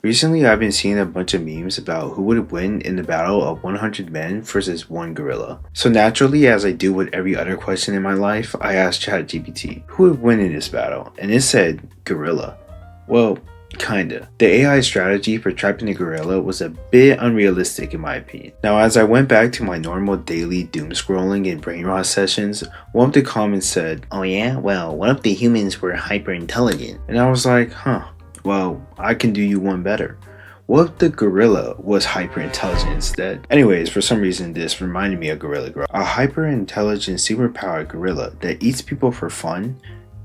Recently, I've been seeing a bunch of memes about who would win in the battle of 100 men versus one gorilla. So naturally, as I do with every other question in my life, I asked ChatGPT, who would win in this battle? And it said, gorilla. Well, kinda. The AI strategy for trapping a gorilla was a bit unrealistic in my opinion. Now, as I went back to my normal daily doom scrolling and brain rot sessions, one of the comments said, oh yeah, well, what if the humans were hyper intelligent? And I was like, huh. Well, I can do you one better. What if the gorilla was hyper intelligent instead? Anyways, for some reason this reminded me of Gorilla Grodd, a hyper intelligent superpowered gorilla that eats people for fun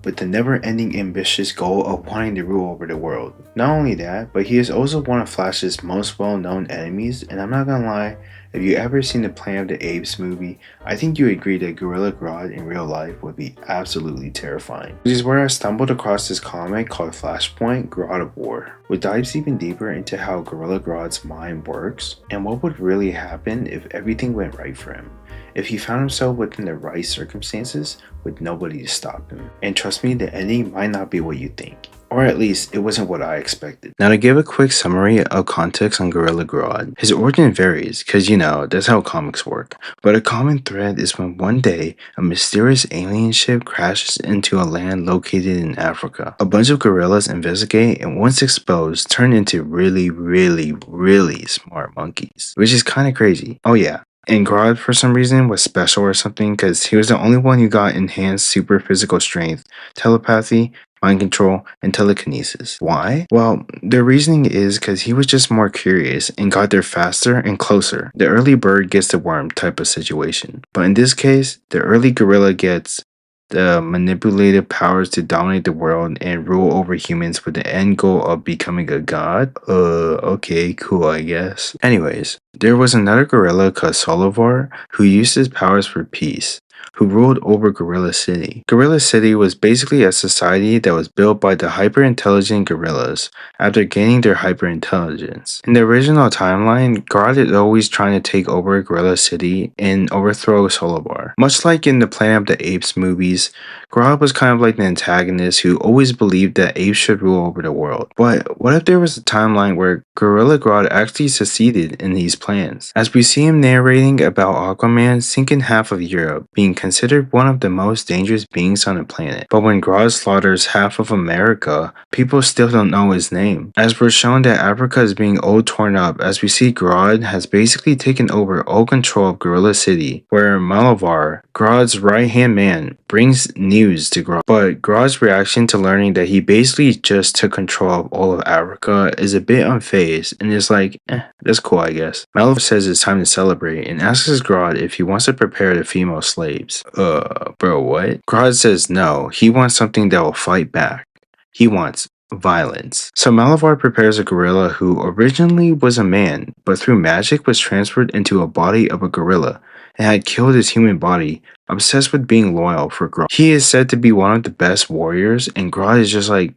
with the never-ending ambitious goal of wanting to rule over the world. Not only that, but he is also one of Flash's most well-known enemies, and I'm not gonna lie, if you ever seen the Planet of the Apes movie, I think you agree that Gorilla Grodd in real life would be absolutely terrifying. Which is where I stumbled across this comic called Flashpoint, Grodd of War, which dives even deeper into how Gorilla Grodd's mind works, and what would really happen if everything went right for him. If he found himself within the right circumstances with nobody to stop him. And trust me, the ending might not be what you think. Or at least, it wasn't what I expected. Now to give a quick summary of context on Gorilla Grodd, his origin varies, cause you know, that's how comics work. But a common thread is when one day, a mysterious alien ship crashes into a land located in Africa. A bunch of gorillas investigate and once exposed, turn into really smart monkeys. Which is kinda crazy. Oh yeah, and Grodd, for some reason, was special or something because he was the only one who got enhanced super physical strength, telepathy, mind control, and telekinesis. Why? Well, their reasoning is because he was just more curious and got there faster and closer. The early bird gets the worm type of situation. But in this case, the early gorilla gets the manipulative powers to dominate the world and rule over humans with the end goal of becoming a god? Okay, cool, I guess. Anyways, there was another gorilla called Solivar who used his powers for peace, who ruled over Gorilla City. Gorilla City was basically a society that was built by the hyper-intelligent gorillas after gaining their hyper-intelligence. In the original timeline, Grodd is always trying to take over Gorilla City and overthrow Solivar. Much like in the Planet of the Apes movies, Grodd was kind of like the antagonist who always believed that apes should rule over the world. But what if there was a timeline where Gorilla Grodd actually succeeded in these plans? As we see him narrating about Aquaman sinking half of Europe, being considered one of the most dangerous beings on the planet. But when Grodd slaughters half of America, people still don't know his name. As we're shown that Africa is being all torn up, as we see Grodd has basically taken over all control of Gorilla City, where Malavar, Grodd's right-hand man, brings news to Grodd. But Grodd's reaction to learning that he basically just took control of all of Africa is a bit unfazed and is like, that's cool I guess. Malavar says it's time to celebrate and asks Grodd if he wants to prepare the female slaves. Bro, what? Grodd says no, he wants something that will fight back. He wants violence. So Malavar prepares a gorilla who originally was a man, but through magic was transferred into a body of a gorilla and had killed his human body, obsessed with being loyal for Grodd. He is said to be one of the best warriors, and Grodd is just like,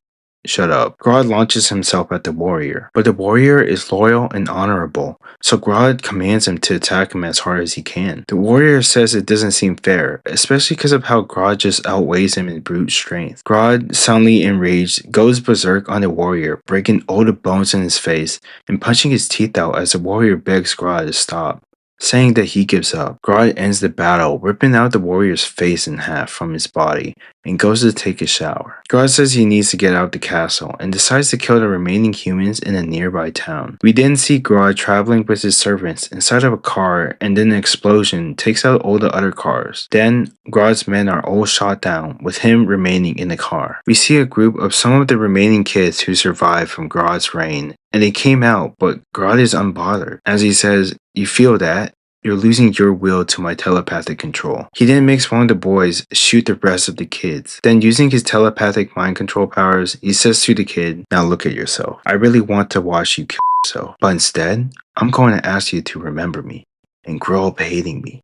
shut up. Grodd launches himself at the warrior, but the warrior is loyal and honorable, so Grodd commands him to attack him as hard as he can. The warrior says it doesn't seem fair, especially because of how Grodd just outweighs him in brute strength. Grodd, suddenly enraged, goes berserk on the warrior, breaking all the bones in his face and punching his teeth out as the warrior begs Grodd to stop, saying that he gives up. Grodd ends the battle, ripping out the warrior's face in half from his body, and goes to take a shower. Grodd says he needs to get out the castle, and decides to kill the remaining humans in a nearby town. We then see Grodd traveling with his servants inside of a car, and then an explosion takes out all the other cars. Then, Grodd's men are all shot down, with him remaining in the car. We see a group of some of the remaining kids who survived from Grodd's reign, and they came out, but Grodd is unbothered, as he says, "You feel that? You're losing your will to my telepathic control." He then makes one of the boys shoot the rest of the kids. Then using his telepathic mind control powers, he says to the kid, "Now look at yourself. I really want to watch you kill yourself, but instead, I'm going to ask you to remember me and grow up hating me,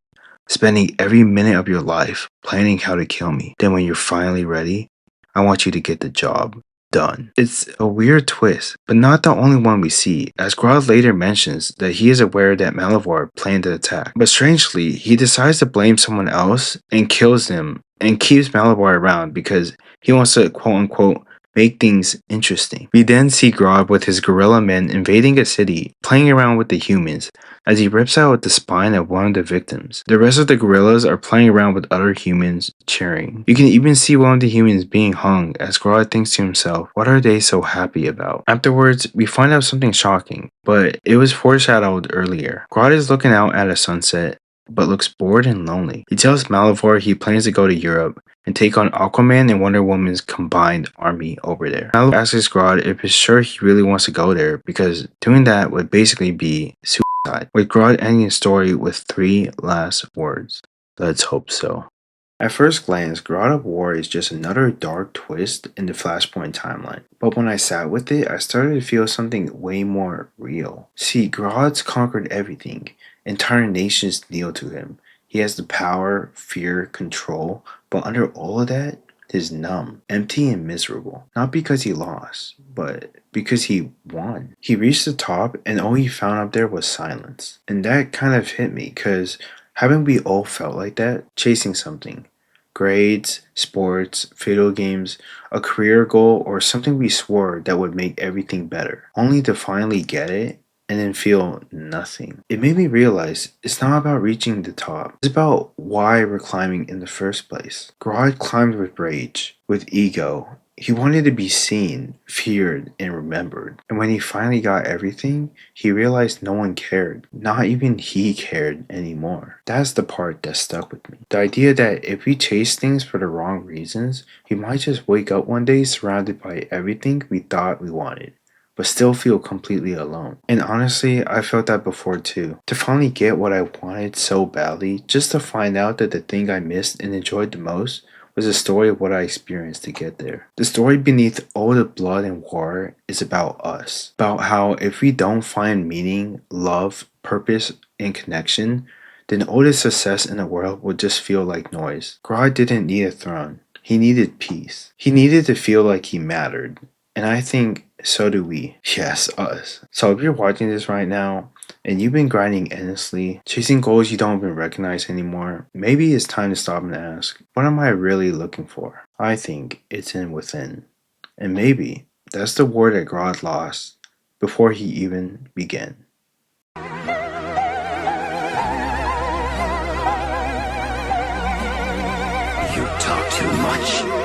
spending every minute of your life planning how to kill me. Then when you're finally ready, I want you to get the job done." It's a weird twist, but not the only one we see, as Grodd later mentions that he is aware that Malavar planned the attack. But strangely, he decides to blame someone else and kills him and keeps Malavar around because he wants to quote unquote make things interesting. We then see Grodd with his gorilla men invading a city, playing around with the humans, as he rips out the spine of one of the victims. The rest of the gorillas are playing around with other humans, cheering. You can even see one of the humans being hung as Grodd thinks to himself, what are they so happy about? Afterwards, we find out something shocking, but it was foreshadowed earlier. Grodd is looking out at a sunset, but looks bored and lonely. He tells Malivore he plans to go to Europe and take on Aquaman and Wonder Woman's combined army over there. Malivore asks Grodd if it's sure he really wants to go there because doing that would basically be suicide, with Grodd ending his story with 3 last words. Let's hope so. At first glance, Grodd of War is just another dark twist in the Flashpoint timeline, but when I sat with it, I started to feel something way more real. See, Grodd's conquered everything. Entire nations kneel to him. He has the power, fear, control, but under all of that, he's numb, empty, and miserable. Not because he lost, but because he won. He reached the top, and all he found up there was silence. And that kind of hit me, because haven't we all felt like that? Chasing something. Grades, sports, video games, a career goal, or something we swore that would make everything better. Only to finally get it and then feel nothing. It made me realize it's not about reaching the top. It's about why we're climbing in the first place. Grodd climbed with rage, with ego. He wanted to be seen, feared, and remembered. And when he finally got everything, he realized no one cared. Not even he cared anymore. That's the part that stuck with me. The idea that if we chase things for the wrong reasons, we might just wake up one day surrounded by everything we thought we wanted, but still feel completely alone. And honestly, I felt that before too. To finally get what I wanted so badly, just to find out that the thing I missed and enjoyed the most was the story of what I experienced to get there. The story beneath all the blood and war is about us. About how if we don't find meaning, love, purpose, and connection, then all the success in the world will just feel like noise. Grodd didn't need a throne. He needed peace. He needed to feel like he mattered. And I think so do we. Yes, us. So if you're watching this right now and you've been grinding endlessly, chasing goals you don't even recognize anymore, maybe it's time to stop and ask, what am I really looking for? I think it's in within. And maybe that's the war that Grodd lost before he even began. You talk too much.